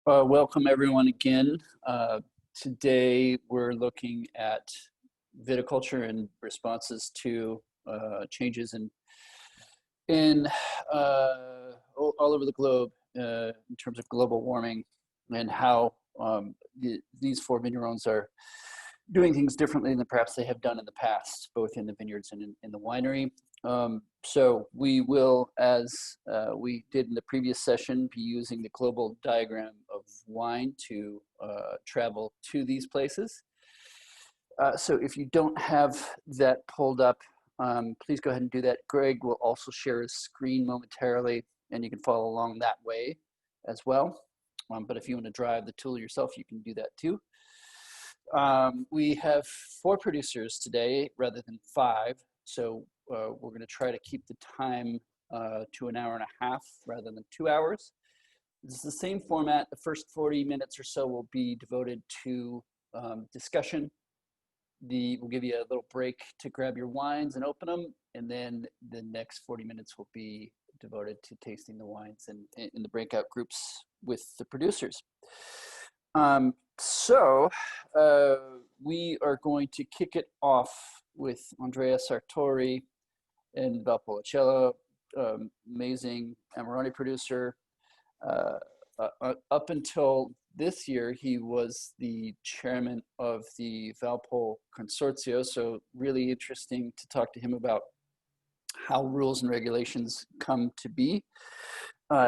Welcome everyone again. Today we're looking at viticulture and responses to changes in all over the globe in terms of global warming, and how these four vignerons are doing things differently than perhaps they have done in the past, both in the vineyards and in the winery. So we will, as we did in the previous session, be using the global diagram of wine to travel to these places. So if you don't have that pulled up, please go ahead and do that. Greg will also share his screen momentarily, and you can follow along that way as well. But if you want to drive the tool yourself, you can do that too. We have 4 producers today rather than 5, so we're going to try to keep the time to an hour and a half rather than 2 hours. This is the same format. The first 40 minutes or so will be devoted to discussion. We'll give you a little break to grab your wines and open them, and then the next 40 minutes will be devoted to tasting the wines and in the breakout groups with the producers. So we are going to kick it off with Andrea Sartori and Valpolicella, amazing Amarone producer. Up until this year, he was the chairman of the Valpol Consortio, so really interesting to talk to him about how rules and regulations come to be.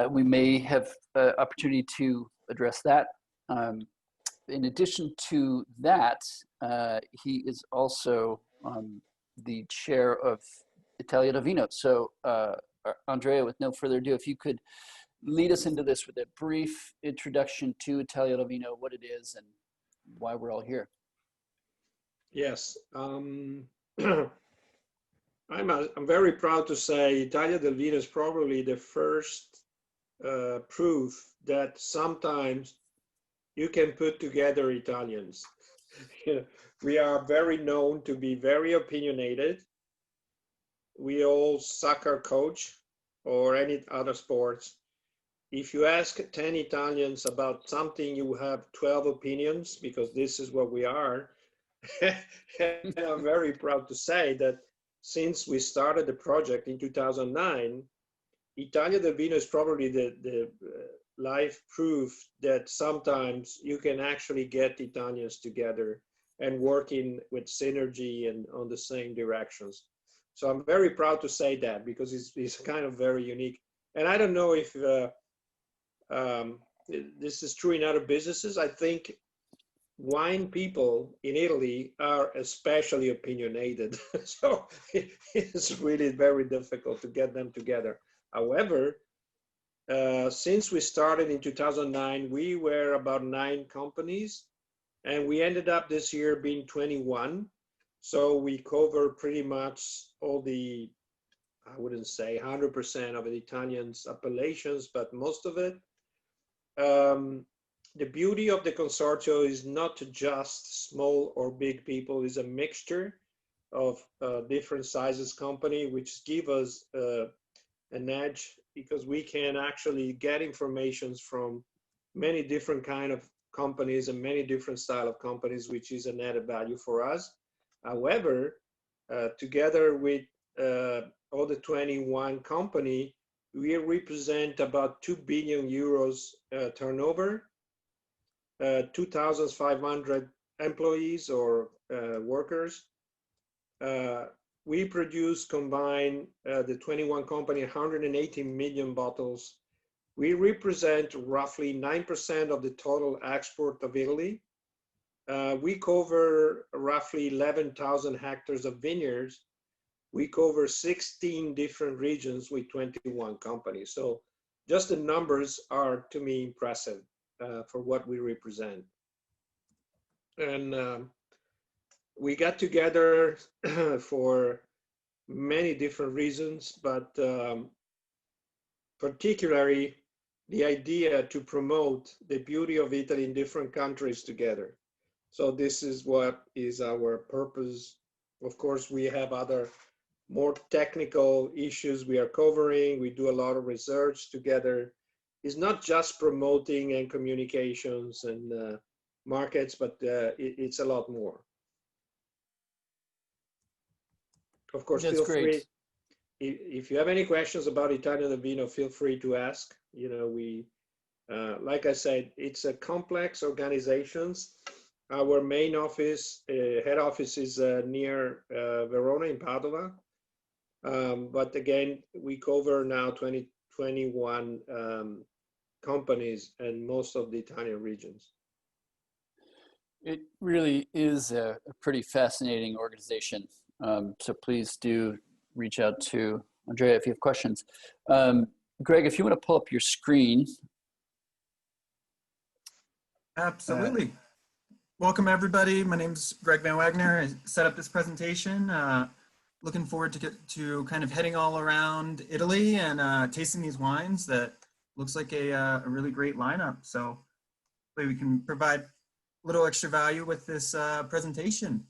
We may have opportunity to address that. In addition to that, he is also the chair of Italia Lavina. So Andrea, with no further ado, if you could lead us into this with a brief introduction to Italia Lavina, what it is and why we're all here. Yes, I'm very proud to say Italia Lavina is probably the first proof that sometimes you can put together Italians. We are very known to be very opinionated. We all soccer coach or any other sports. If you ask 10 Italians about something, you have 12 opinions, because this is what we are. And I'm very proud to say that since we started the project in 2009, Italia Lavina is probably the life proof that sometimes you can actually get Italians together and working with synergy and on the same directions. So I'm very proud to say that, because it's kind of very unique. And I don't know if this is true in other businesses. I think wine people in Italy are especially opinionated. So it's really very difficult to get them together. However, since we started in 2009, we were about 9 companies, and we ended up this year being 21. So we cover pretty much all the, I wouldn't say 100% of the Italians' appellations, but most of it. The beauty of the consortio is not just small or big people, it's a mixture of different sizes company, which give us an edge, because we can actually get informations from many different kind of companies and many different style of companies, which is an added value for us. However, together with all the 21 company, we represent about 2 billion euros turnover, 2,500 employees or workers. We produce combined, the 21 company, 180 million bottles. We represent roughly 9% of the total export of Italy. We cover roughly 11,000 hectares of vineyards. We cover 16 different regions with 21 companies. So just the numbers are, to me, impressive for what we represent. And we got together for many different reasons, but particularly the idea to promote the beauty of Italy in different countries together. So this is what is our purpose. Of course, we have other more technical issues we are covering. We do a lot of research together. is not just promoting and communications and markets, but it's a lot more. Of course, That's feel great. free, if you have any questions about Italia del Vino, feel free to ask. You know, like I said, it's a complex organizations. Our main office, head office is near Verona in Padova. But again, we cover now 21 companies and most of the Italian regions. It really is a pretty fascinating organization. So please do reach out to Andrea if you have questions. Greg, if you want to pull up your screen. Absolutely. Welcome, everybody. My name is Greg Van Wagner. I set up this presentation. Looking forward to kind of heading all around Italy and tasting these wines. That looks like a really great lineup. So hopefully we can provide a little extra value with this presentation.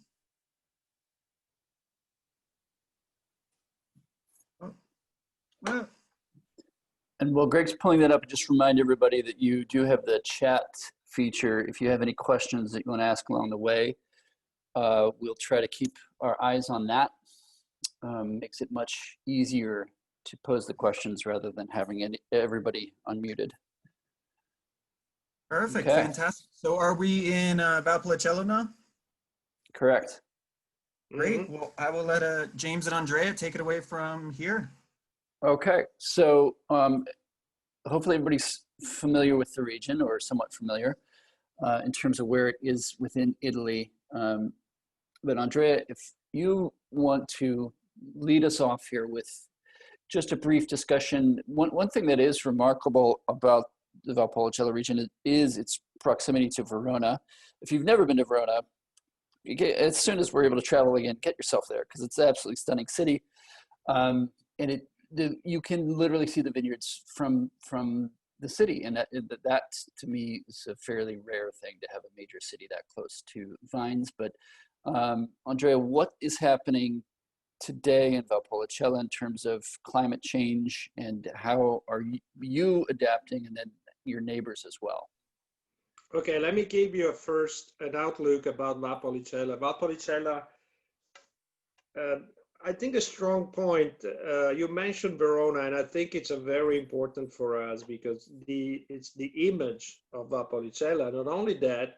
Oh, well. And while Greg's pulling that up, just remind everybody that you do have the chat feature. If you have any questions that you want to ask along the way, we'll try to keep our eyes on that. Makes it much easier to pose the questions rather than having everybody unmuted. Perfect, Okay. fantastic. So are we in Valpolicella now? Correct. Great, well, I will let James and Andrea take it away from here. Okay, so hopefully everybody's familiar with the region or somewhat familiar in terms of where it is within Italy. But Andrea, if you want to lead us off here with just a brief discussion. One thing that is remarkable about the Valpolicella region is its proximity to Verona. If you've never been to Verona, as soon as we're able to travel again, get yourself there because it's an absolutely stunning city. And you can literally see the vineyards from the city, and that to me is a fairly rare thing to have a major city that close to vines. But Andrea, what is happening today in Valpolicella in terms of climate change, and how are you adapting, and then your neighbors as well? Okay, let me give you an outlook about Valpolicella. Valpolicella, I think a strong point, you mentioned Verona, and I think it's a very important for us because it's the image of Valpolicella. Not only that,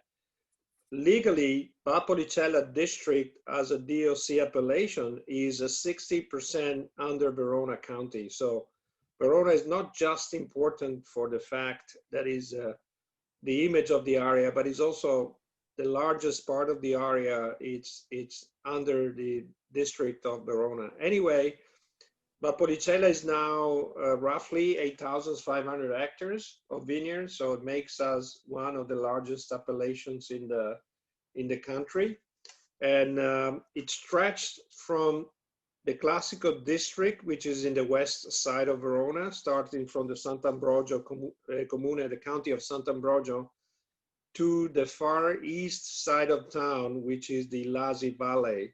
legally, Valpolicella district as a DOC appellation is a 60% under Verona County. So Verona is not just important for the fact that is the image of the area, but it's also the largest part of the area. It's under the district of Verona. Anyway, Valpolicella is now roughly 8,500 hectares of vineyards, so it makes us one of the largest appellations in the country. And it stretched from the classical district, which is in the west side of Verona, starting from the Sant'Ambrogio Comune, the county of Sant'Ambrogio, to the far east side of town, which is the Lasi Valley.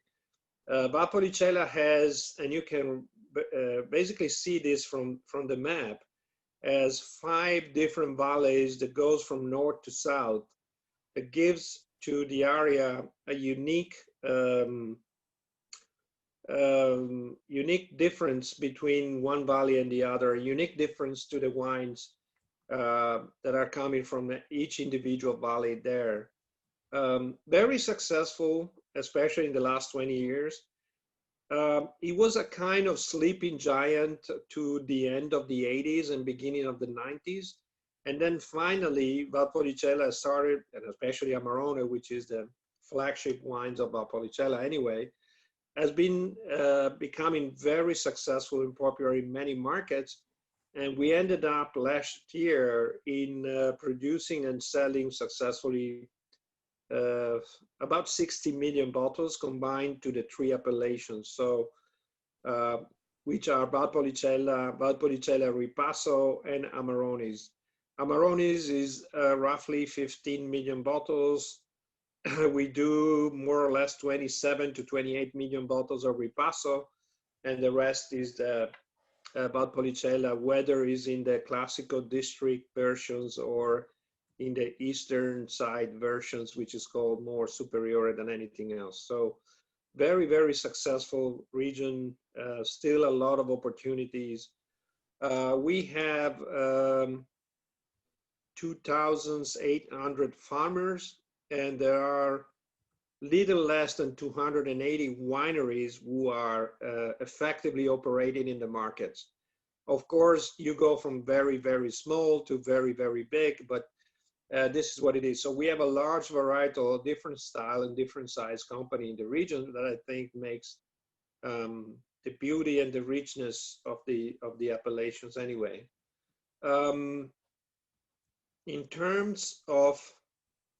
Valpolicella has, and you can basically see this from the map, as 5 different valleys that goes from north to south. It gives to the area a unique difference between one valley and the other, a unique difference to the wines that are coming from each individual valley there. Very successful, especially in the last 20 years. It was a kind of sleeping giant to the end of the 80s and beginning of the 90s. And then finally, Valpolicella started, and especially Amarone, which is the flagship wines of Valpolicella anyway, has been becoming very successful and popular in many markets. And we ended up last year in producing and selling successfully about 60 million bottles combined to the 3 appellations. So, which are Valpolicella, Ripasso, and Amarones. Amarones is roughly 15 million bottles. We do more or less 27 to 28 million bottles of Ripasso, and the rest is the Valpolicella, whether it's in the Classical district versions or in the eastern side versions, which is called more Superiore than anything else. So very, very successful region, still a lot of opportunities. We have 2,800 farmers, and there are little less than 280 wineries who are effectively operating in the markets. Of course, you go from very, very small to very, very big, but this is what it is. So we have a large variety of different style and different size company in the region that I think makes the beauty and the richness of the appellations anyway. In terms of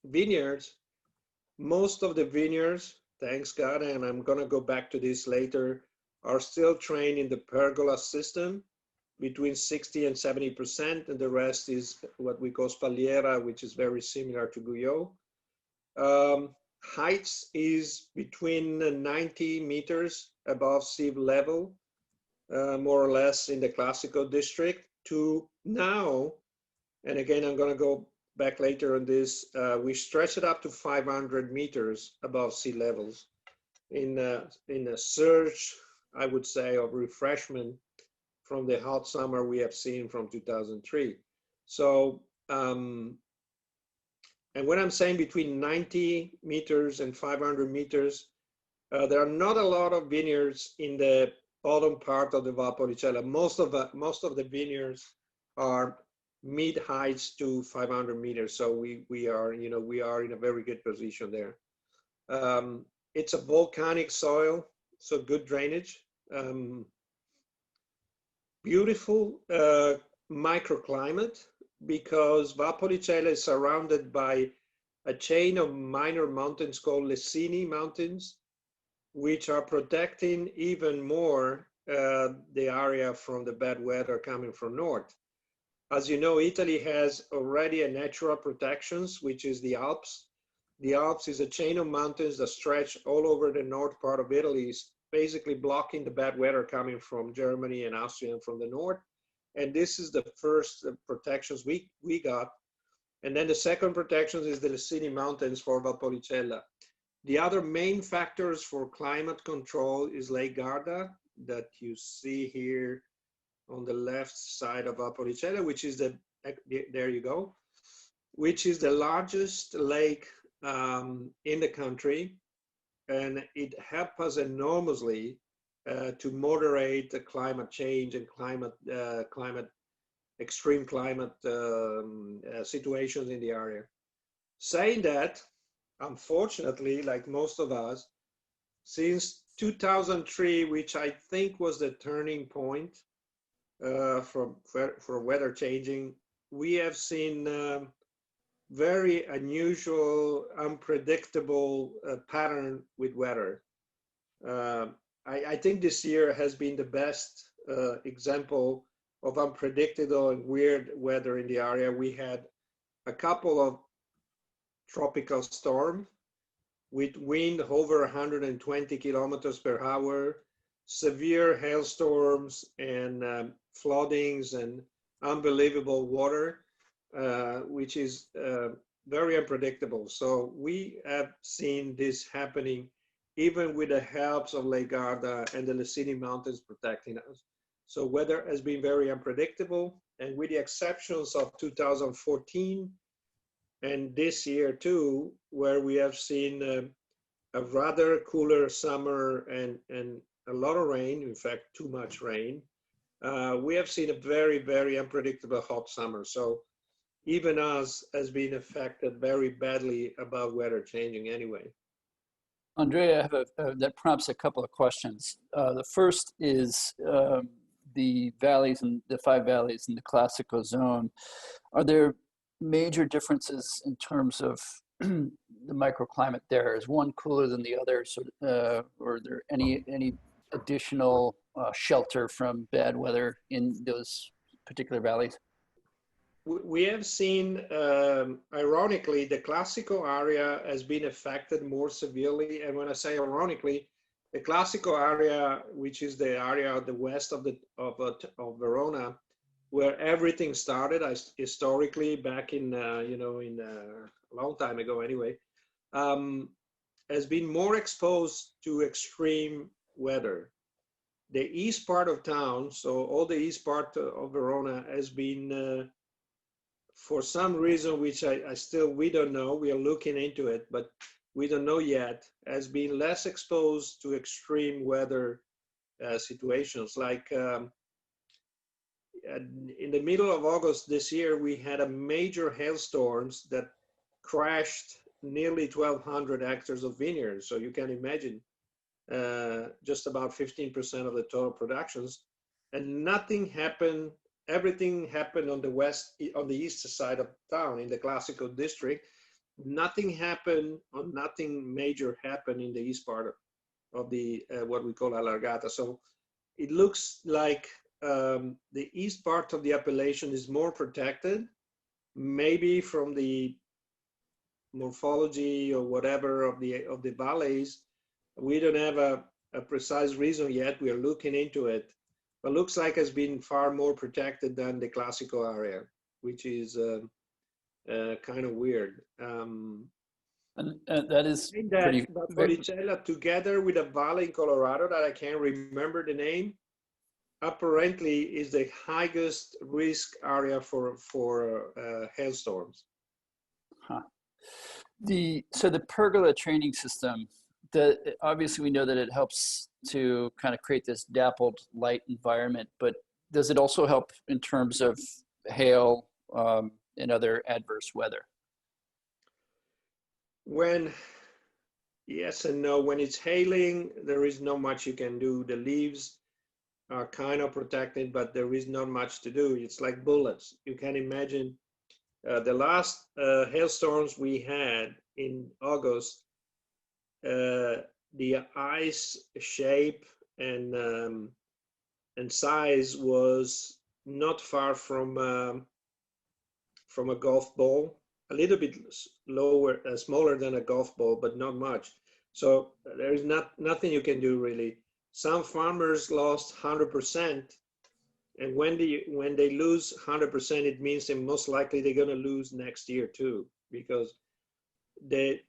vineyards, most of the vineyards, thanks God, and I'm going to go back to this later, are still trained in the pergola system, between 60 and 70%, and the rest is what we call spalliera, which is very similar to Guyot. Heights is between 90 meters above sea level, more or less in the Classical district, to now, and again, I'm going to go back later on this, we stretch it up to 500 meters above sea levels in a surge, I would say, of refreshment from the hot summer we have seen from 2003. So, and when I'm saying between 90 meters and 500 meters, there are not a lot of vineyards in the bottom part of the Valpolicella. Most of the vineyards are mid heights to 500 meters. So we are in a very good position there. It's a volcanic soil, so good drainage. Beautiful microclimate, because Valpolicella is surrounded by a chain of minor mountains called Lecini Mountains, which are protecting even more the area from the bad weather coming from north. As you know, Italy has already a natural protections, which is the Alps. The Alps is a chain of mountains that stretch all over the north part of Italy, basically blocking the bad weather coming from Germany and Austria and from the north. And this is the first protections we got. And then the second protections is the Lecini Mountains for Valpolicella. The other main factors for climate control is Lake Garda, that you see here on the left side of Valpolicella, which is there you go, which is the largest lake in the country. And it helps us enormously to moderate the climate change and extreme climate situations in the area. Saying that, unfortunately, like most of us, since 2003, which I think was the turning point for weather changing, we have seen very unusual, unpredictable pattern with weather. I think this year has been the best example of unpredictable and weird weather in the area. We had a couple of tropical storms with wind over 120 kilometers per hour, severe hailstorms and floodings and unbelievable water, which is very unpredictable. So we have seen this happening even with the helps of Lake Garda and the Lecini Mountains protecting us. So weather has been very unpredictable, and with the exceptions of 2014 and this year too, where we have seen a rather cooler summer and a lot of rain, in fact, too much rain, we have seen a very, very unpredictable hot summer. So even us has been affected very badly about weather changing anyway. Andrea, I have that prompts a couple of questions. The first is the valleys and the 5 valleys in the Classical zone. Are there major differences in terms of the microclimate there? Is one cooler than the other? So, or are there any additional shelter from bad weather in those particular valleys? We have seen, ironically, the Classical area has been affected more severely. And when I say ironically, the classical area, which is the area of the west of Verona, where everything started, historically back in a long time ago anyway, has been more exposed to extreme weather. The east part of town, so all the east part of Verona, has been, for some reason which we don't know, we are looking into it, but we don't know yet, has been less exposed to extreme weather situations. Like in the middle of August this year, we had a major hailstorms that crashed nearly 1,200 hectares of vineyards. So you can imagine just about 15% of the total productions, and nothing happened. Everything happened on the east side of town in the classical district. Nothing happened, or nothing major happened in the east part of the what we call Allargata. So it looks like the east part of the appellation is more protected, maybe from the morphology or whatever of the valleys. We don't have a precise reason yet. We are looking into it, but looks like it's been far more protected than the classical area, which is kind of weird. And that is that Valpolicella, together with a valley in Colorado that I can't remember the name, apparently is the highest risk area for hailstorms. Huh. So the pergola training system, obviously we know that it helps to kind of create this dappled light environment, but does it also help in terms of hail and other adverse weather? Yes and no. When it's hailing, there is not much you can do. The leaves are kind of protected, but there is not much to do. It's like bullets. You can imagine the last hailstorms we had in August, the ice shape and size was not far from a golf ball, a little bit smaller than a golf ball, but not much. So there is nothing you can do really. Some farmers lost 100%, and when they lose 100%, it means that most likely they're going to lose next year too, because the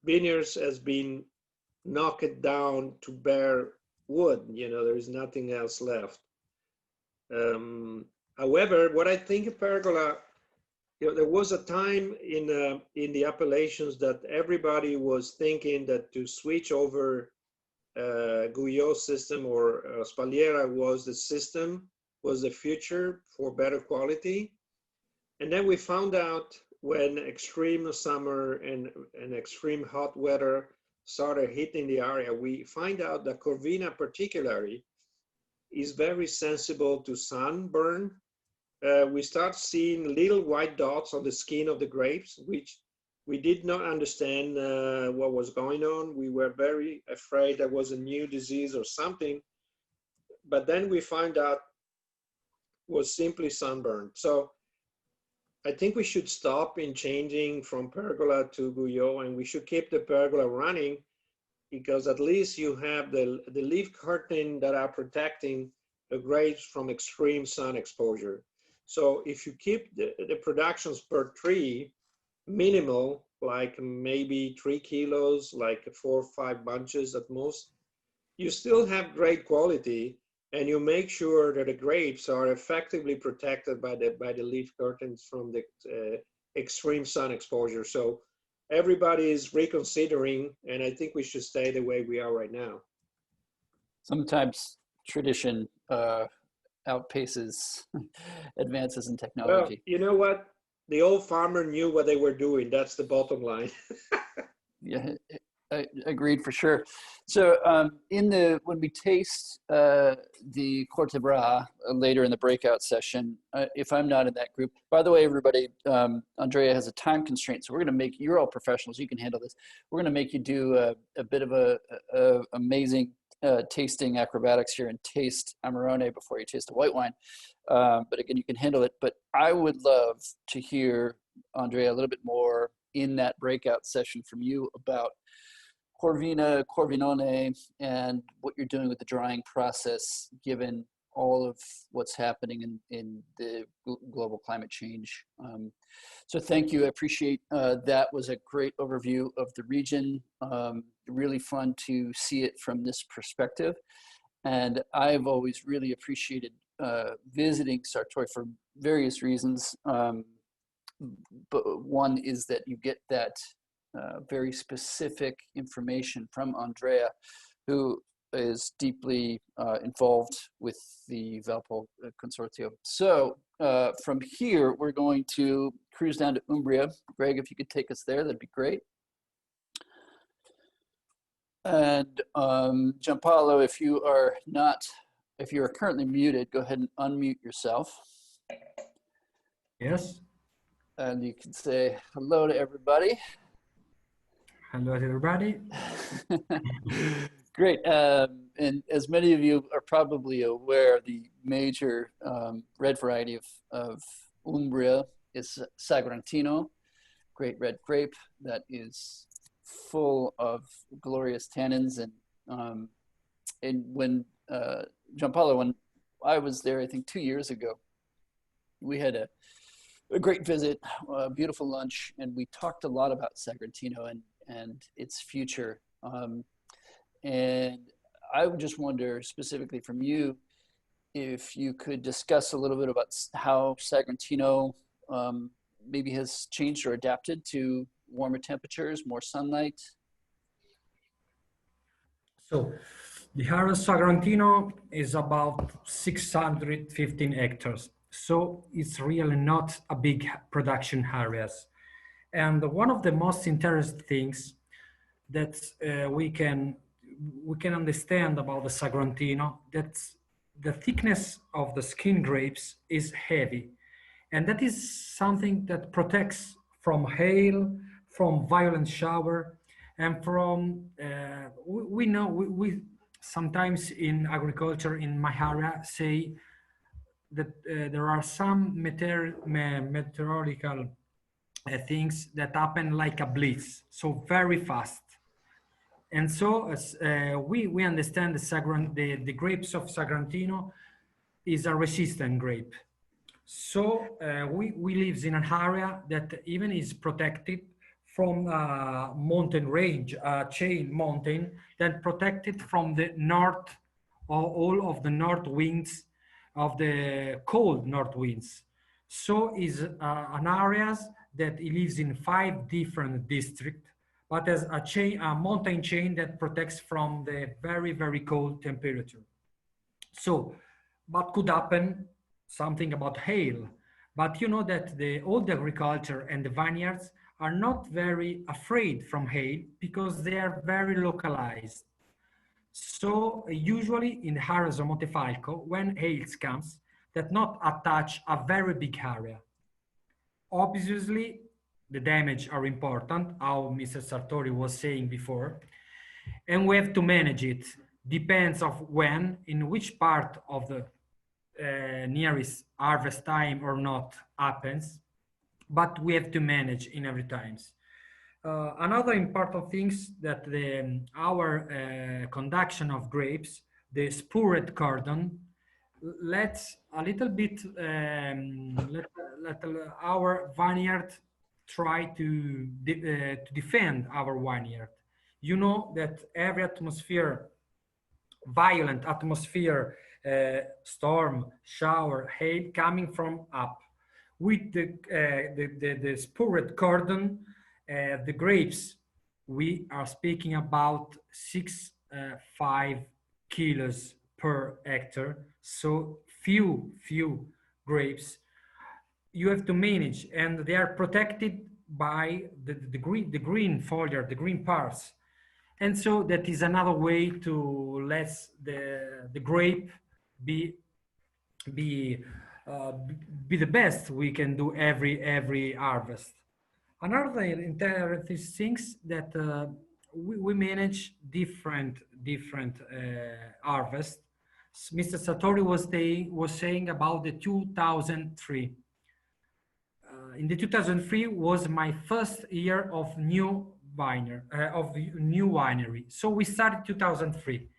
vineyards has been knocked down to bare wood. There is nothing else left. However, what I think of pergola, there was a time in the appellations that everybody was thinking that to switch over Guyot system or Spalliera was the future for better quality. And then we found out when extreme summer and extreme hot weather started hitting the area, we find out that Corvina particularly is very sensible to sunburn. We start seeing little white dots on the skin of the grapes, which we did not understand what was going on. We were very afraid there was a new disease or something, but then we find out it was simply sunburn. So I think we should stop in changing from pergola to Guyot, and we should keep the pergola running, because at least you have the leaf curtain that are protecting the grapes from extreme sun exposure. So if you keep the productions per tree minimal, like maybe 3 kilos, like 4 or 5 bunches at most, you still have great quality, and you make sure that the grapes are effectively protected by the leaf curtains from the extreme sun exposure. So everybody is reconsidering, and I think we should stay the way we are right now. Sometimes tradition outpaces advances in technology. Well, you know what? The old farmer knew what they were doing. That's the bottom line. Yeah, I agreed for sure. So when we taste the Corte Bra later in the breakout session, if I'm not in that group, by the way, everybody, Andrea has a time constraint, so we're going to make, you're all professionals, you can handle this. We're going to make you do a bit of a amazing tasting acrobatics here and taste Amarone before you taste the white wine. But again, you can handle it. But I would love to hear, Andrea, a little bit more in that breakout session from you about Corvina, Corvinone, and what you're doing with the drying process, given all of what's happening in the global climate change. So thank you. I appreciate that. Was a great overview of the region. Really fun to see it from this perspective. And I've always really appreciated visiting Sartori for various reasons. But one is that you get that very specific information from Andrea, who is deeply involved with the Valpo Consortium. So from here, we're going to cruise down to Umbria. Greg, if you could take us there, that'd be great. And Gianpaolo, if you are currently muted, go ahead and unmute yourself. Yes. And you can say hello to everybody. Hello to everybody. Great. And as many of you are probably aware, the major red variety of Umbria is Sagrantino, great red grape that is full of glorious tannins. And when Gianpaolo, when I was there, I think 2 years ago, we had a great visit, a beautiful lunch, and we talked a lot about Sagrantino and its future. And I would just wonder specifically from you, if you could discuss a little bit about how Sagrantino maybe has changed or adapted to warmer temperatures, more sunlight. So the area of Sagrantino is about 615 hectares. So it's really not a big production areas. And one of the most interesting things that we can understand about the Sagrantino, that the thickness of the skin grapes is heavy. And that is something that protects from hail, from violent shower, and from, we sometimes in agriculture in my area say that there are some meteorological things that happen like a blitz, so very fast. And so as we understand the grapes of Sagrantino is a resistant grape. So we live in an area that even is protected from a mountain range, a chain mountain that protected from the north, or all of the north winds, of the cold north winds. So is an areas that it lives in 5 different districts, but as a mountain chain that protects from the very, very cold temperature. So what could happen? Something about hail. But you know that all the agriculture and the vineyards are not very afraid from hail because they are very localized. So usually in the areas of Montefalco, when hail comes, that not attach a very big area. Obviously, the damage are important, how Mr. Sartori was saying before, and we have to manage it. Depends of when, in which part of the nearest harvest time or not happens, but we have to manage in every times. Another important things that our conduction of grapes, the spurred cordon, let's a little bit let our vineyard try to defend our vineyard. You know that every atmosphere, violent atmosphere, storm, shower, hail coming from up. With the spurred cordon, the grapes, we are speaking about 6.5 kilos per hectare. So few grapes you have to manage, and they are protected by the green foliar, the green parts. And so that is another way to let the grape be the best we can do every harvest. Another interesting things that we manage different harvests. Mr. Sartori was saying about the 2003. In the 2003 was my first year of new new winery. So we started 2003.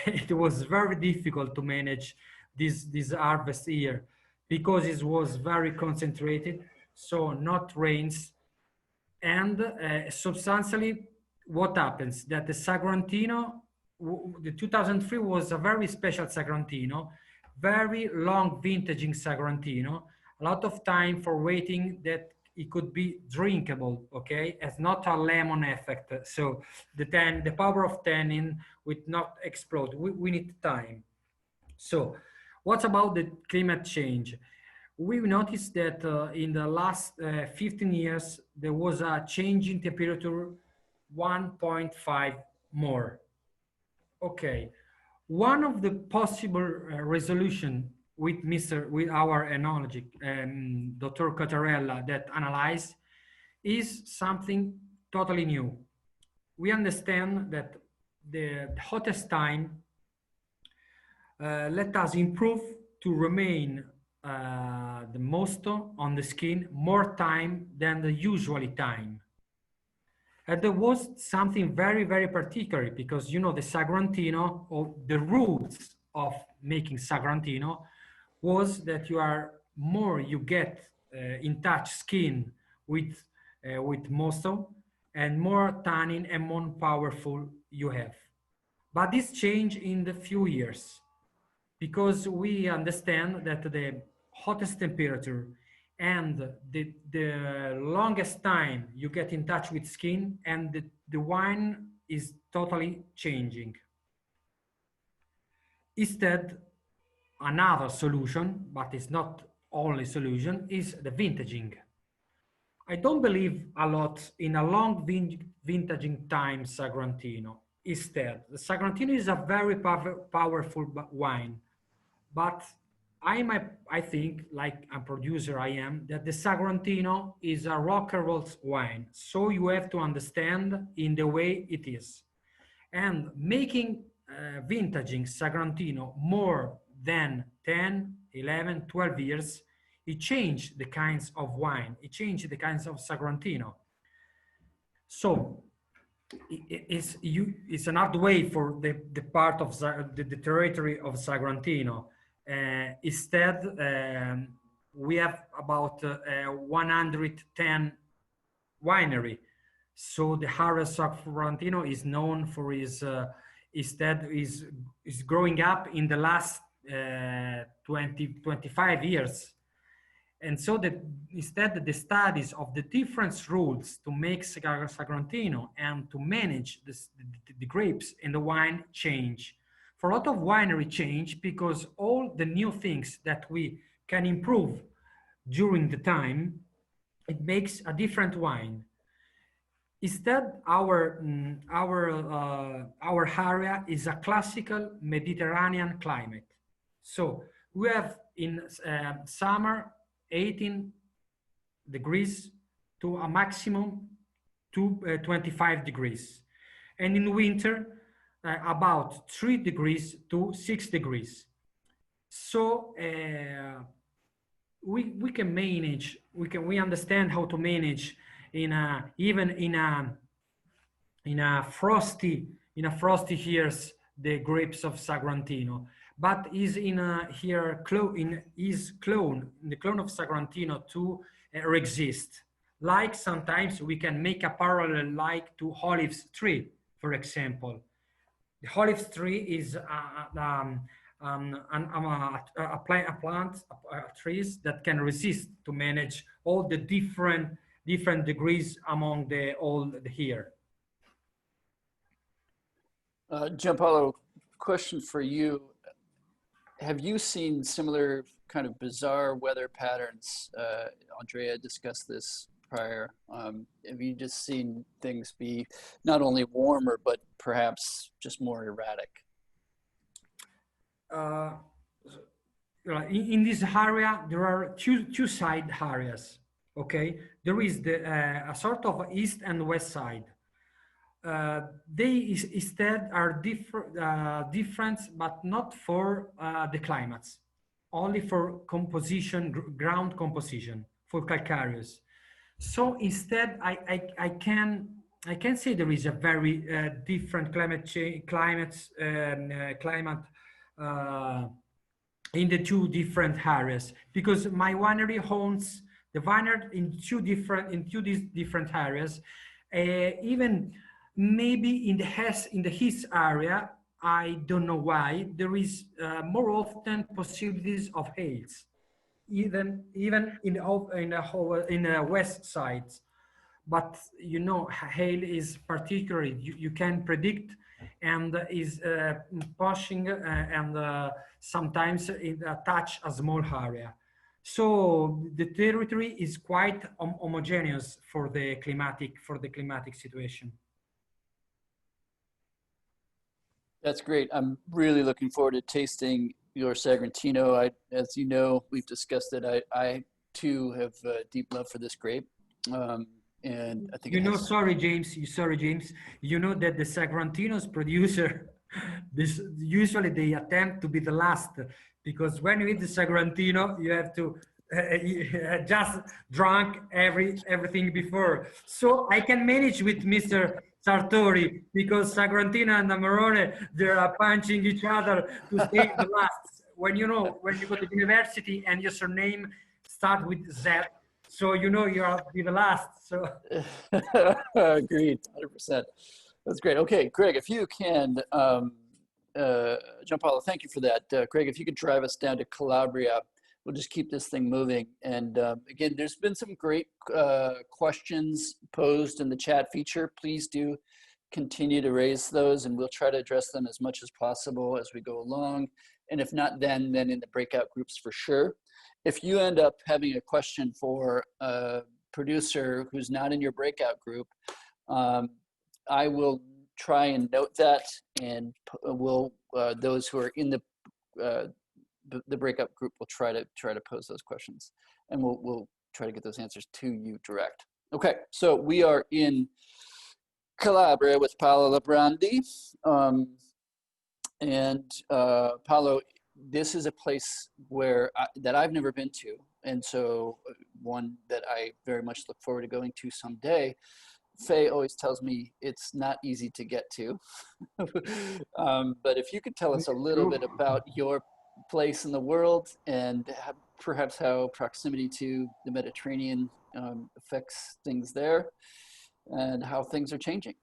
It was very difficult to manage this harvest year because it was very concentrated, so not rains. And substantially, what happens that the Sagrantino, the 2003 was a very special Sagrantino, very long vintaging Sagrantino, a lot of time for waiting that it could be drinkable, okay? It's not a lemon effect. So the power of tannin would not explode. We need time. So what about the climate change? We noticed that in the last 15 years, there was a change in temperature 1.5 more. Okay, one of the possible resolution with our enologist, Dr. Cottarella, that analyzed is something totally new. We understand that the hottest time let us improve to remain the mosto on the skin more time than the usually time. And there was something very, very particular because, you know, the Sagrantino, or the roots of making Sagrantino, was that you get in touch skin with mosto, and more tannin and more powerful you have. But this changed in the few years because we understand that the hottest temperature and the longest time you get in touch with skin, and the wine is totally changing. Instead, another solution, but it's not only solution, is the vintaging. I don't believe a lot in a long vintaging time Sagrantino. Instead, the Sagrantino is a very powerful wine, but I think, like a producer I am, that the Sagrantino is a rock and roll wine. So you have to understand in the way it is. And making vintaging Sagrantino more than 10, 11, 12 years, it changed the kinds of wine. It changed the kinds of Sagrantino. So it's another way for the part of the territory of Sagrantino. Instead, we have about 110 winery. So the harvest of Sagrantino is known for his instead is growing up in the last 25 years. And so instead the studies of the different rules to make Sagrantino and to manage the grapes and the wine change. For a lot of winery change because all the new things that we can improve during the time, it makes a different wine. Instead, our area is a classical Mediterranean climate. So we have in summer 18 degrees to a maximum to 25 degrees. And in winter, about 3 degrees to 6 degrees. So we can manage, we understand how to manage even in a frosty years the grapes of Sagrantino, but is in the clone of Sagrantino to exist. Like sometimes we can make a parallel like to olives tree, for example. The olive tree is a plant, trees that can resist to manage all the different degrees among all here. Giampaolo, question for you. Have you seen similar kind of bizarre weather patterns? Andrea discussed this prior. Have you just seen things be not only warmer, but perhaps just more erratic? In this area, there are two side areas. Okay, there is a sort of east and west side. They instead are different, but not for the climates, only for composition, ground composition, for calcareous. So instead, I can I can say there is a very different climate uh, in the two different areas, because my winery owns the vineyard in these different areas. Even maybe in the east area, I don't know why there is more often possibilities of hails, even in the west sides. But hail is particularly you can predict, and is pushing and sometimes it touch a small area. So the territory is quite homogeneous for the climatic situation. That's great. I'm really looking forward to tasting your Sagrantino. As you know, we've discussed it. I too have a deep love for this grape. And I think Sorry, James. You know that the Sagrantino's producer, this usually they attempt to be the last, because when you eat the Sagrantino, you have to just drunk everything before. So I can manage with Mr. Sartori, because Sagrantino and Amarone, they are punching each other to stay the last. When you go to university and your surname start with Z, so you are the last. So agreed, 100%. That's great. Okay, Greg, if you can, Gianpaolo, thank you for that. Greg, if you could drive us down to Calabria, we'll just keep this thing moving. And again, there's been some great questions posed in the chat feature. Please do continue to raise those, and we'll try to address them as much as possible as we go along. And if not, then in the breakout groups for sure. If you end up having a question for a producer who's not in your breakout group, I will try and note that, and we'll those who are in the breakout group will try to pose those questions, and we'll try to get those answers to you direct. Okay, so we are in Calabria with Paolo Labrandi, and Paolo, this is a place that I've never been to, and so one that I very much look forward to going to someday. Faye always tells me it's not easy to get to, but if you could tell us a little bit about your place in the world, and perhaps how proximity to the Mediterranean affects things there, and how things are changing.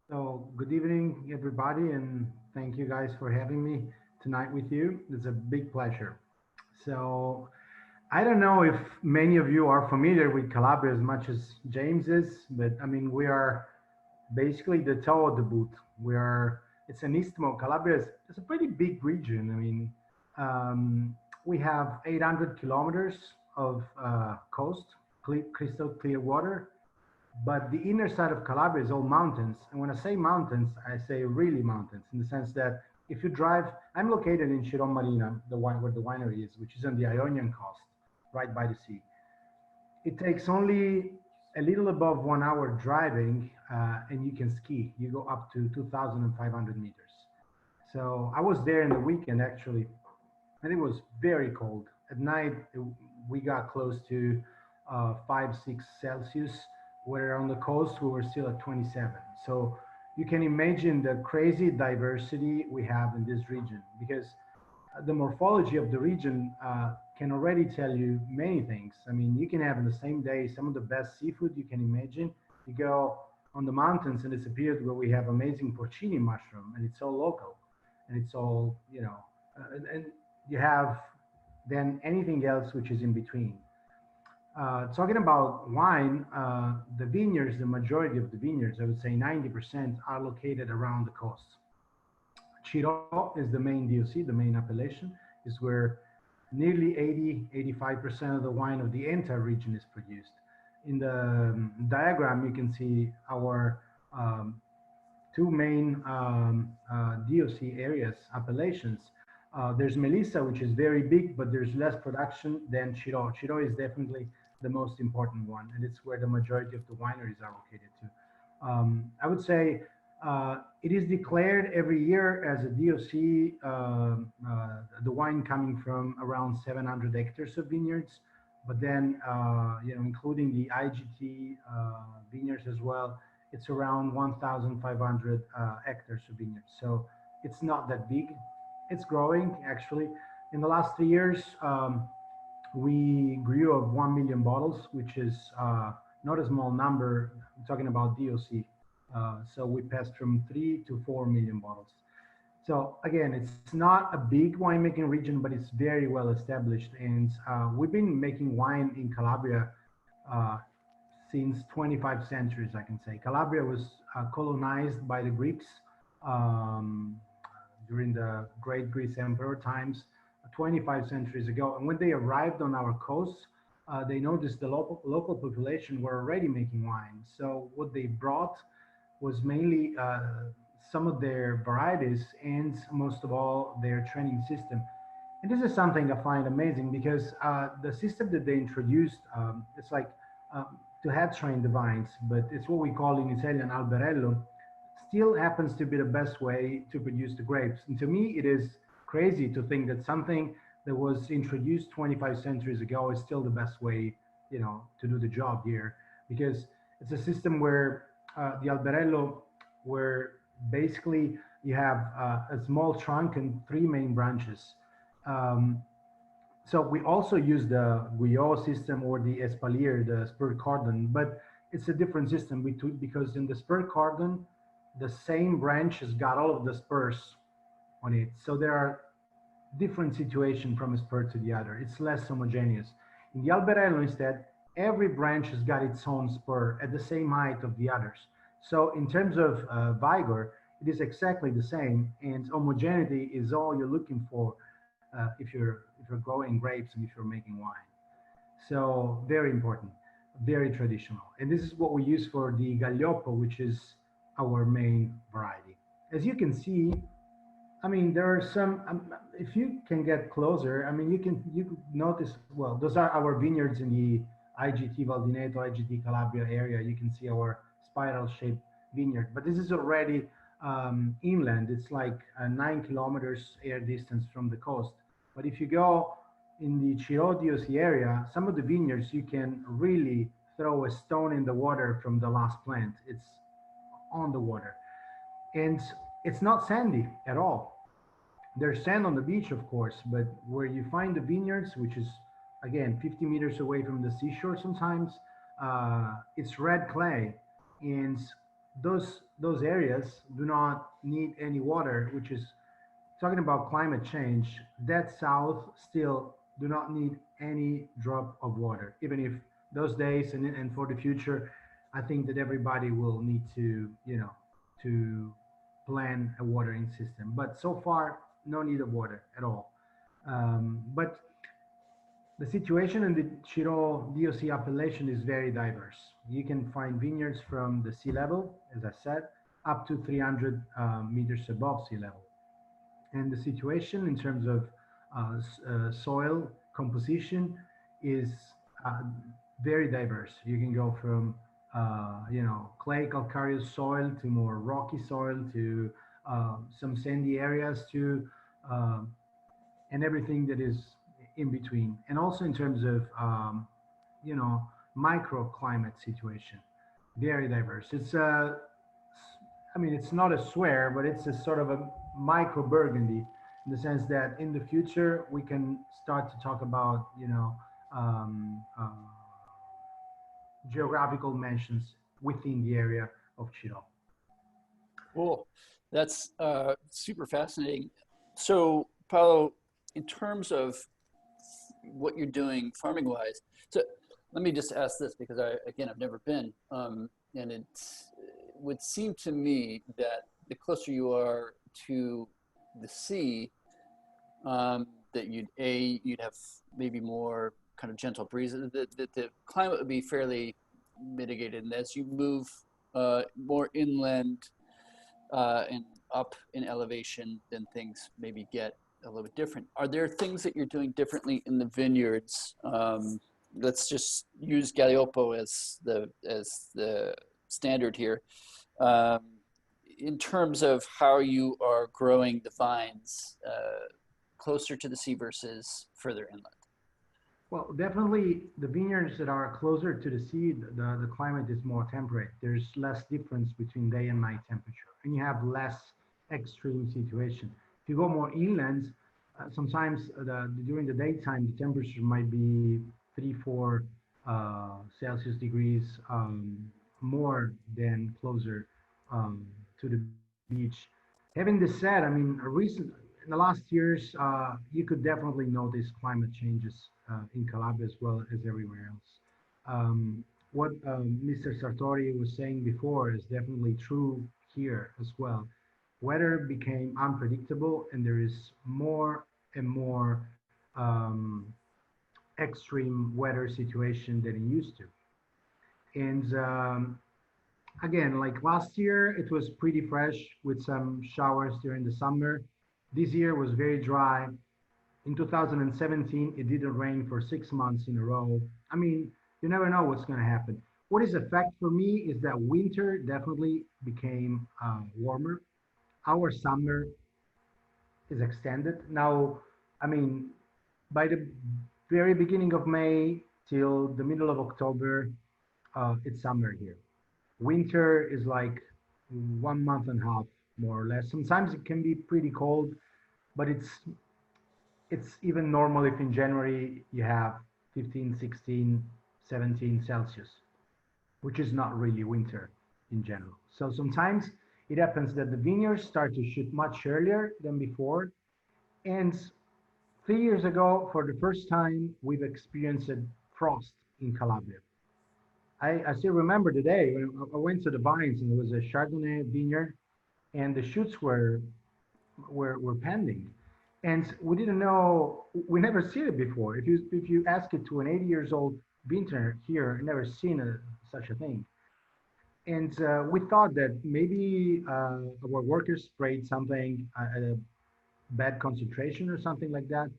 So good evening, everybody, and thank you guys for having me tonight with you. It's a big pleasure. So I don't know if many of you are familiar with Calabria as much as James is, but I mean, we are basically the toe of the boot. It's an isthmo. Calabria is a pretty big region. I mean, we have 800 kilometers of coast, crystal clear water, but the inner side of Calabria is all mountains. And when I say mountains, I say really mountains, in the sense that if you drive, I'm located in Chiron Marina, where the winery is, which is on the Ionian coast, right by the sea. It takes only a little above 1 hour driving, and you can ski. You go up to 2,500 meters. So I was there in the weekend, actually, and it was very cold. At night, we got close to 5-6 Celsius, where on the coast we were still at 27. So you can imagine the crazy diversity we have in this region, because the morphology of the region can already tell you many things. I mean, you can have in the same day some of the best seafood you can imagine. You go on the mountains and it's a period where we have amazing porcini mushroom, and it's all local, and it's all, and you have then anything else which is in between. Talking about wine, the vineyards, the majority of the vineyards, I would say 90%, are located around the coast. Chiro is the main DOC, the main appellation, is where nearly 85% of the wine of the entire region is produced. In the diagram, you can see our two main DOC areas, appellations. There's Melissa, which is very big, but there's less production than Chiro. Chiro is definitely the most important one, and it's where the majority of the wineries are located too. I would say it is declared every year as a DOC, the wine coming from around 700 hectares of vineyards, but then, including the IGT vineyards as well, it's around 1,500 hectares of vineyards. So it's not that big. It's growing actually. In the last 3 years, we grew of 1 million bottles, which is not a small number. I'm talking about DOC. So we passed from 3 to 4 million bottles. So again, it's not a big winemaking region, but it's very well established. And we've been making wine in Calabria uh, since 25 centuries, I can say. Calabria was colonized by the Greeks um, during the Great Greece Emperor times, 25 centuries ago. And when they arrived on our coast, they noticed the local population were already making wine. So what they brought was mainly some of their varieties and most of all their training system. And this is something I find amazing because the system that they introduced, it's like to head train the vines, but it's what we call in Italian alberello, still happens to be the best way to produce the grapes. And to me, it is crazy to think that something that was introduced 25 centuries ago is still the best way, to do the job here, because it's a system where the alberello, where basically you have a small trunk and three main branches. Um, so we also use the Guyot system or the espalier, the spur cordon, but it's a different system because in the spur cordon, the same branch has got all of the spurs on it. So there are different situations from a spur to the other. It's less homogeneous. In the alberello, instead, every branch has got its own spur at the same height of the others. So in terms of vigor, it is exactly the same, and homogeneity is all you're looking for if you're growing grapes and if you're making wine. So very important, very traditional. And this is what we use for the Gaglioppo, which is our main variety. As you can see, I mean, there are some. If you can get closer, I mean, you could notice. Well, those are our vineyards in the IGT Valdineto, IGT Calabria area. You can see our spiral-shaped vineyard. But this is already inland. It's like 9 kilometers air distance from the coast. But if you go in the Chiodios area, some of the vineyards you can really throw a stone in the water from the last plant. It's on the water, and it's not sandy at all. There's sand on the beach, of course, but where you find the vineyards, which is again 50 meters away from the seashore, sometimes it's red clay, and those areas do not need any water. Which is talking about climate change. That south still do not need any drop of water, even if those days and for the future, I think that everybody will need to to plan a watering system. But so far, no need of water at all. But the situation in the Chiro DOC appellation is very diverse. You can find vineyards from the sea level, as I said, up to 300 meters above sea level. And the situation in terms of soil composition is uh, very diverse. You can go from clay calcareous soil to more rocky soil to some sandy areas to and everything that is in between. And also in terms of you know microclimate situation, very diverse. It's I mean, it's not a swear, but it's a sort of a micro Burgundy in the sense that in the future we can start to talk about, um, uh, geographical mentions within the area of Chiro. Cool. That's super fascinating. So, Paolo, in terms of what you're doing farming wise, so let me just ask this because I've never been, and it would seem to me that the closer you are to the sea, that you'd have maybe more kind of gentle breezes. The climate would be fairly mitigated, and as you move more inland and up in elevation, then things maybe get a little bit different. Are there things that you're doing differently in the vineyards? Let's just use Gaglioppo as the standard here. In terms of how you are growing the vines closer to the sea versus further inland. Well, definitely the vineyards that are closer to the sea, the climate is more temperate. There's less difference between day and night temperature, and you have less extreme situation. If you go more inland, sometimes during the daytime, the temperature might be 3, 4 Celsius degrees more than closer to the beach. Having this said, I mean, in the last years, you could definitely notice climate changes in Calabria as well as everywhere else. What Mr. Sartori was saying before is definitely true here as well. Weather became unpredictable, and there is more and more extreme weather situation than it used to. And again, like last year, it was pretty fresh with some showers during the summer. This year was very dry. In 2017, it didn't rain for 6 months in a row. I mean, you never know what's going to happen. What is a fact for me is that winter definitely became warmer. Our summer is extended. Now, I mean, by the very beginning of May till the middle of October, it's summer here. Winter is like 1 month and a half, more or less. Sometimes it can be pretty cold, but it's even normal if in January you have 15, 16, 17 Celsius, which is not really winter in general. So sometimes it happens that the vineyards start to shoot much earlier than before. And 3 years ago, for the first time, we've experienced frost in Calabria. I still remember the day when I went to the vines and there was a Chardonnay vineyard and the shoots were pending. And we didn't know, we never seen it before. If you ask it to an 80 years old vintner here, never seen such a thing. And we thought that maybe our workers sprayed something at a bad concentration or something like that.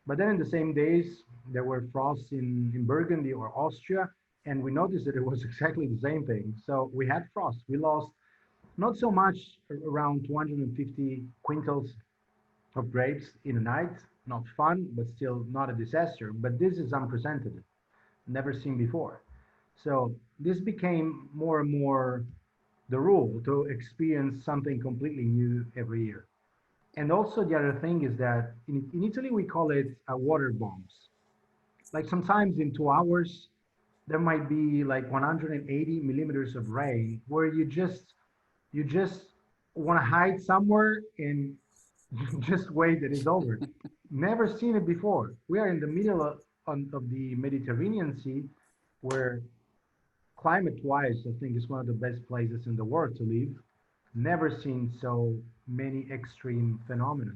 But then in the same days, there were frosts in Burgundy or Austria, and we noticed that it was exactly the same thing. So we had frost. We lost not so much, around 250 quintals of grapes in a night. Not fun, but still not a disaster. But this is unprecedented, never seen before. So this became more and more the rule to experience something completely new every year. And also the other thing is that in Italy we call it water bombs. Like sometimes in 2 hours there might be like 180 millimeters of rain where you just want to hide somewhere and just wait that it's over. Never seen it before. We are in the middle of the Mediterranean Sea, where climate-wise, I think is one of the best places in the world to live. Never seen so many extreme phenomena,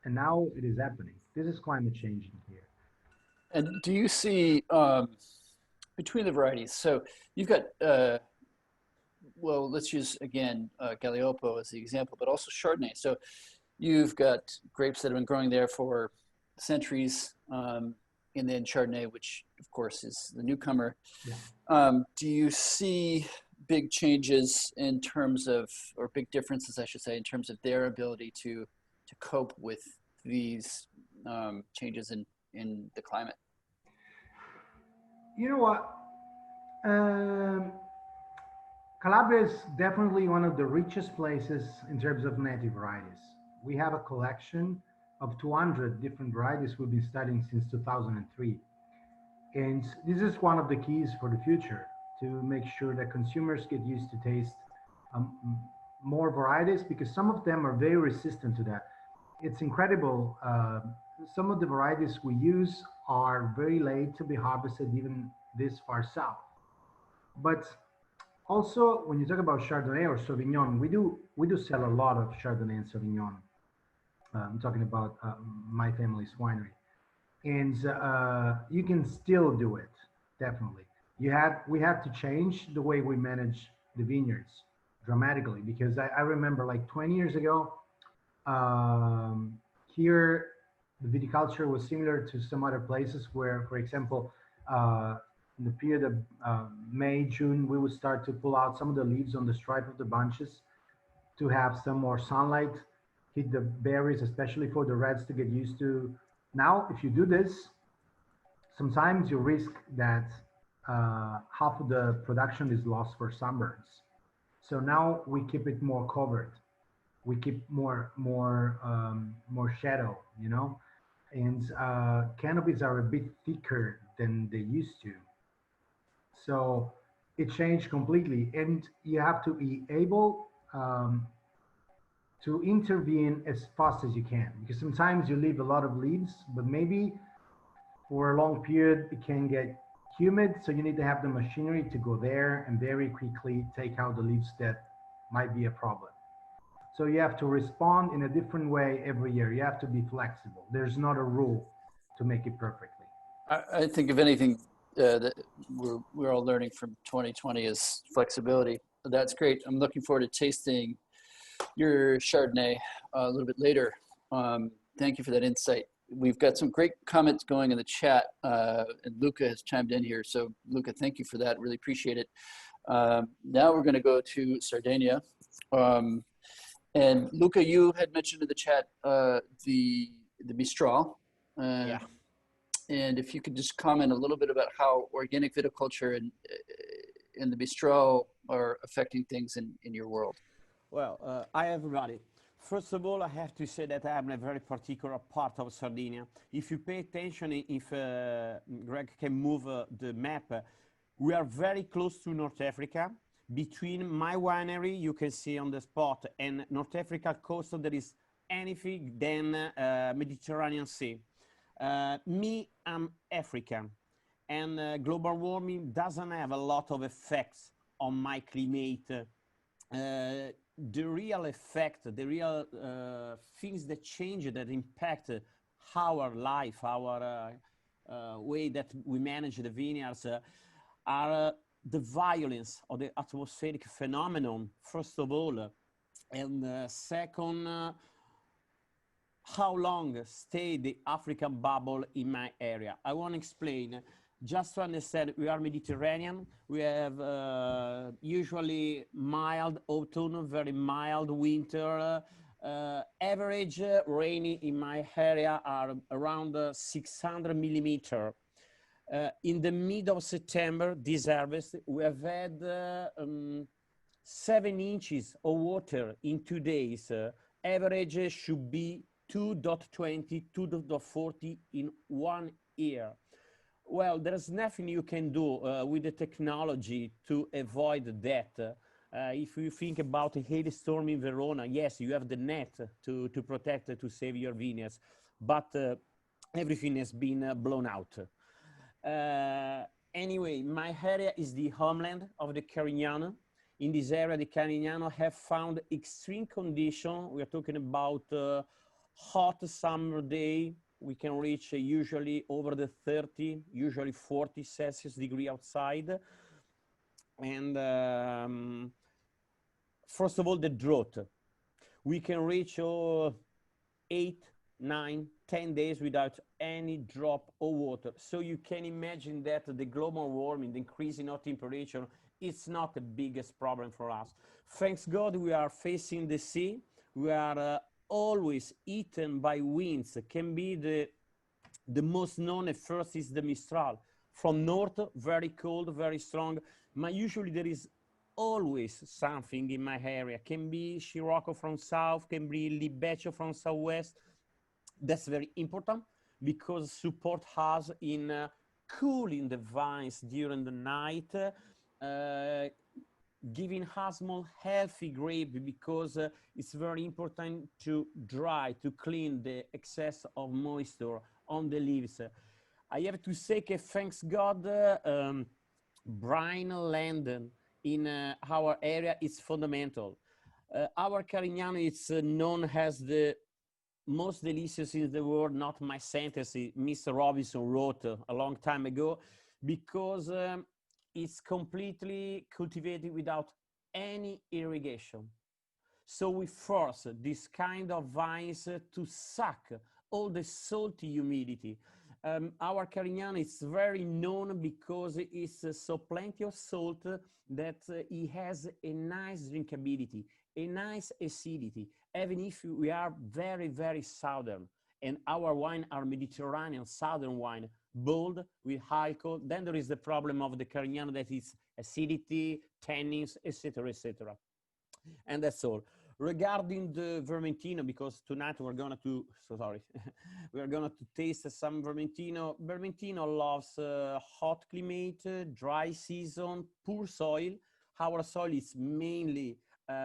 and now it is happening. This is climate changing here. And do you see between the varieties? So you've got, well, let's use again Galeoppo as the example, but also Chardonnay. So you've got grapes that have been growing there for centuries, and then Chardonnay, which of course is the newcomer. Yeah. Do you see big changes in terms of, or big differences, I should say, in terms of their ability to cope with these changes in the climate? You know what? Um, Calabria is definitely one of the richest places in terms of native varieties. We have a collection of 200 different varieties we've been studying since 2003. And this is one of the keys for the future, to make sure that consumers get used to taste um, more varieties, because some of them are very resistant to that. It's incredible. Some of the varieties we use are very late to be harvested, even this far south. But also, when you talk about Chardonnay or Sauvignon, we do sell a lot of Chardonnay and Sauvignon. I'm talking about my family's winery, and you can still do it. Definitely, we had to change the way we manage the vineyards dramatically, because I remember like 20 years ago, here the viticulture was similar to some other places where, for example, in the period of May, June, we would start to pull out some of the leaves on the stripe of the bunches to have some more sunlight hit the berries, especially for the reds to get used to. Now, if you do this, sometimes you risk that half of the production is lost for sunburns. So now we keep it more covered. We keep more shadow, you know, and canopies are a bit thicker than they used to. So it changed completely, and you have to be able to intervene as fast as you can, because sometimes you leave a lot of leaves, but maybe for a long period it can get humid, so you need to have the machinery to go there and very quickly take out the leaves that might be a problem. So you have to respond in a different way every year. You have to be flexible. There's not a rule to make it perfectly. I think if anything that we're all learning from 2020 is flexibility. That's great. I'm looking forward to tasting your Chardonnay a little bit later. Thank you for that insight. We've got some great comments going in the chat, and Luca has chimed in here. So Luca, thank you for that. Really appreciate it. Now we're going to go to Sardinia. And Luca, you had mentioned in the chat the Mistral. Yeah. And if you could just comment a little bit about how organic viticulture and the Mistral are affecting things in your world. Well, hi everybody. First of all, I have to say that I'm a very particular part of Sardinia. If you pay attention, if Greg can move the map, we are very close to North Africa. Between my winery, you can see on the spot, and North Africa coast, there is anything than Mediterranean Sea. I'm African, and global warming doesn't have a lot of effects on my climate. The real effect, the real things that change, that impact our life, our way that we manage the vineyards are the violence of the atmospheric phenomenon, first of all, and second, how long stay the African bubble in my area. I want to explain. Just to understand, we are Mediterranean. We have usually mild autumn, very mild winter. Average rainy in my area are around 600 millimeter. In the mid of September, this harvest, we have had 7 inches of water in 2 days. Average should be 2.20, 2.40 in 1 year. Well, there's nothing you can do with the technology to avoid that. If you think about a hailstorm in Verona, yes, you have the net to protect, to save your vineyards, but everything has been blown out. Anyway, my area is the homeland of the Carignano. In this area, the Carignano have found extreme condition. We are talking about hot summer day. We can reach usually over the 30, usually 40 Celsius degree outside. And first of all, the drought. We can reach 8, 9, 10 days without any drop of water. So you can imagine that the global warming, the increasing of temperature, it's not the biggest problem for us. Thanks God, we are facing the sea. We are always eaten by winds. Can be the most known at first is the Mistral. From north, very cold, very strong. But usually there is always something in my area. Can be Scirocco from south, can be Libeccio from southwest. That's very important because support us in cooling the vines during the night, giving us more healthy grape because it's very important to dry, to clean the excess of moisture on the leaves. I have to say that thanks God, brine land in our area is fundamental. Our Carignano is known as the most delicious in the world, not my sentence, Mr. Robinson wrote a long time ago, because it's completely cultivated without any irrigation. So we force this kind of vines to suck all the salty humidity. Our Carignano is very known because it's so plenty of salt that it has a nice drinkability, a nice acidity, even if we are very, very southern. And our wine are Mediterranean southern wine. bold, with alcohol. Then there is the problem of the Carignano that is acidity, tannins, etc., etc. And that's all. Regarding the Vermentino, because tonight we're gonna to, so sorry, we're gonna to taste some Vermentino. Vermentino loves hot climate, dry season, poor soil. Our soil is mainly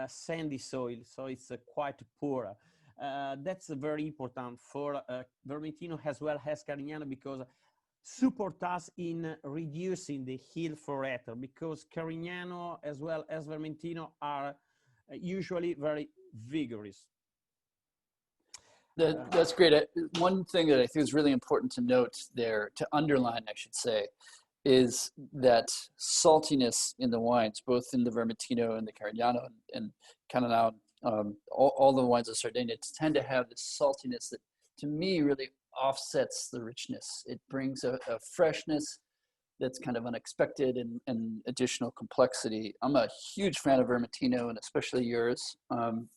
sandy soil, so it's quite poor. That's very important for Vermentino as well as Carignano, because support us in reducing the hill forever, because Carignano as well as Vermentino are usually very vigorous. That's great. One thing that I think is really important to note there, to underline, I should say, is that saltiness in the wines, both in the Vermentino and the Carignano and Cananao, all the wines of Sardinia tend to have this saltiness that, to me, really offsets the richness. It brings a freshness that's kind of unexpected and additional complexity. I'm a huge fan of Vermentino, and especially yours,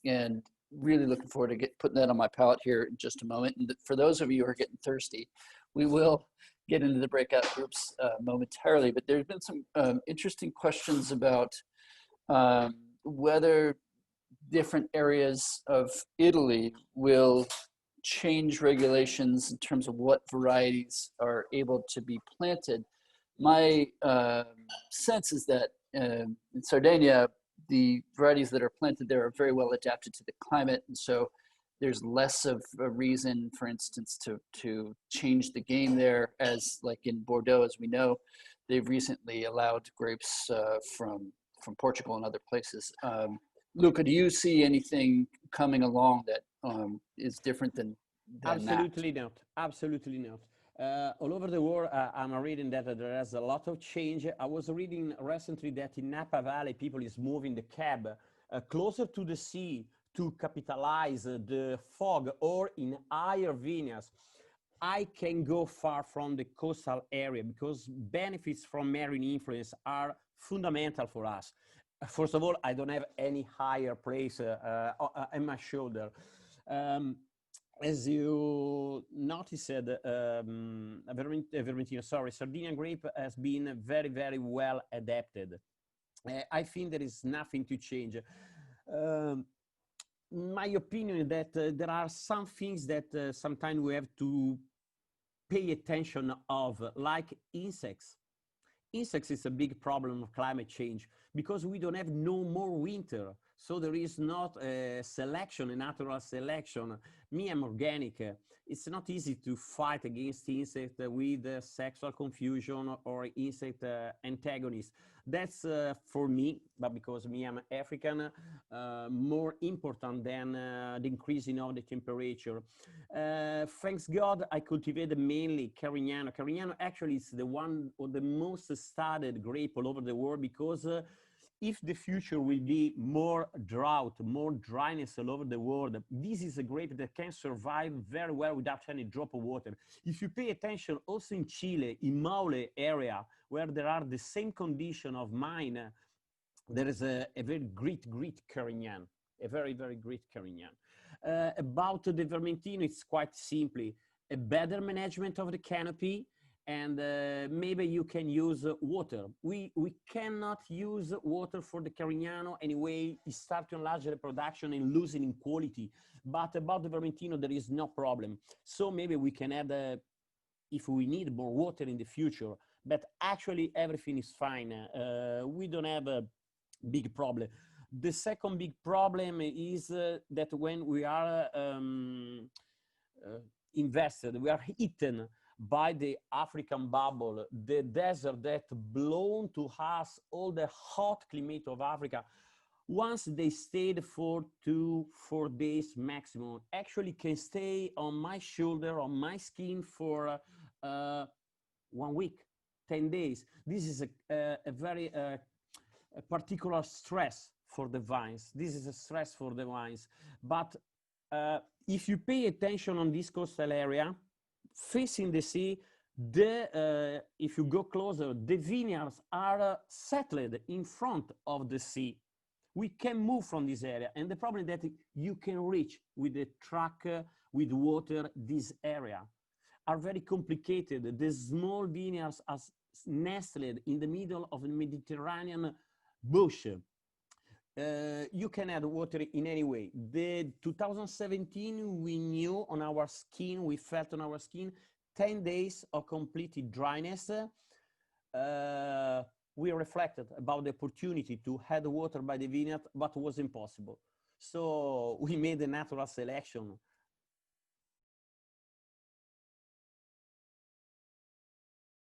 and really looking forward to putting that on my palate here in just a moment. And for those of you who are getting thirsty, we will get into the breakout groups momentarily, but there's been some interesting questions about whether different areas of Italy will change regulations in terms of what varieties are able to be planted. My sense is that in Sardinia, the varieties that are planted there are very well adapted to the climate, and so there's less of a reason, for instance, to change the game there, as like in Bordeaux, as we know, they've recently allowed grapes from Portugal and other places. Luca, do you see anything coming along that is different than Absolutely that? not. Absolutely not. All over the world, I'm reading that there is a lot of change. I was reading recently that in Napa Valley, people is moving the cab closer to the sea to capitalize the fog, or in higher vineyards. I can go far from the coastal area because benefits from marine influence are fundamental for us. First of all, I don't have any higher place on my shoulder. As you noticed, Vermentino, sorry, Sardinian grape has been very, very well adapted. I think there is nothing to change. My opinion is that there are some things that sometimes we have to pay attention of, like insects. Insects is a big problem of climate change because we don't have no more winter. So there is not a selection, a natural selection. Me, I'm organic. It's not easy to fight against insect with sexual confusion or insect antagonists. That's for me, but because me, I'm African, more important than the increasing of the temperature. Thanks God, I cultivated mainly Carignano. Carignano actually is the one of the most studied grape all over the world, because if the future will be more drought, more dryness all over the world, this is a grape that can survive very well without any drop of water. If you pay attention, also in Chile, in Maule area, where there are the same condition of mine, there is a very great Carignan, a very, very great Carignan. About the Vermentino, it's quite simply a better management of the canopy, and maybe you can use water. We cannot use water for the Carignano anyway. It starts to enlarge the production and losing in quality. But about the Vermentino, there is no problem. So maybe we can add, if we need more water in the future, but actually everything is fine. We don't have a big problem. The second big problem is that when we are invested, we are eaten by the African bubble, the desert that blown to us all the hot climate of Africa. Once they stayed for 2-4 days maximum, actually can stay on my shoulder, on my skin for 1 week, 10 days. This is a very a particular stress for the vines. This is a stress for the vines. But if you pay attention on this coastal area, facing the sea, if you go closer, the vineyards are settled in front of the sea. We can move from this area, and the problem is that you can reach with the truck, with water, this area. are very complicated. The small vineyards are nestled in the middle of the Mediterranean bush. You can add water in any way. The 2017, we knew on our skin, we felt on our skin, 10 days of complete dryness. We reflected about the opportunity to add water by the vineyard, but it was impossible. So we made a natural selection.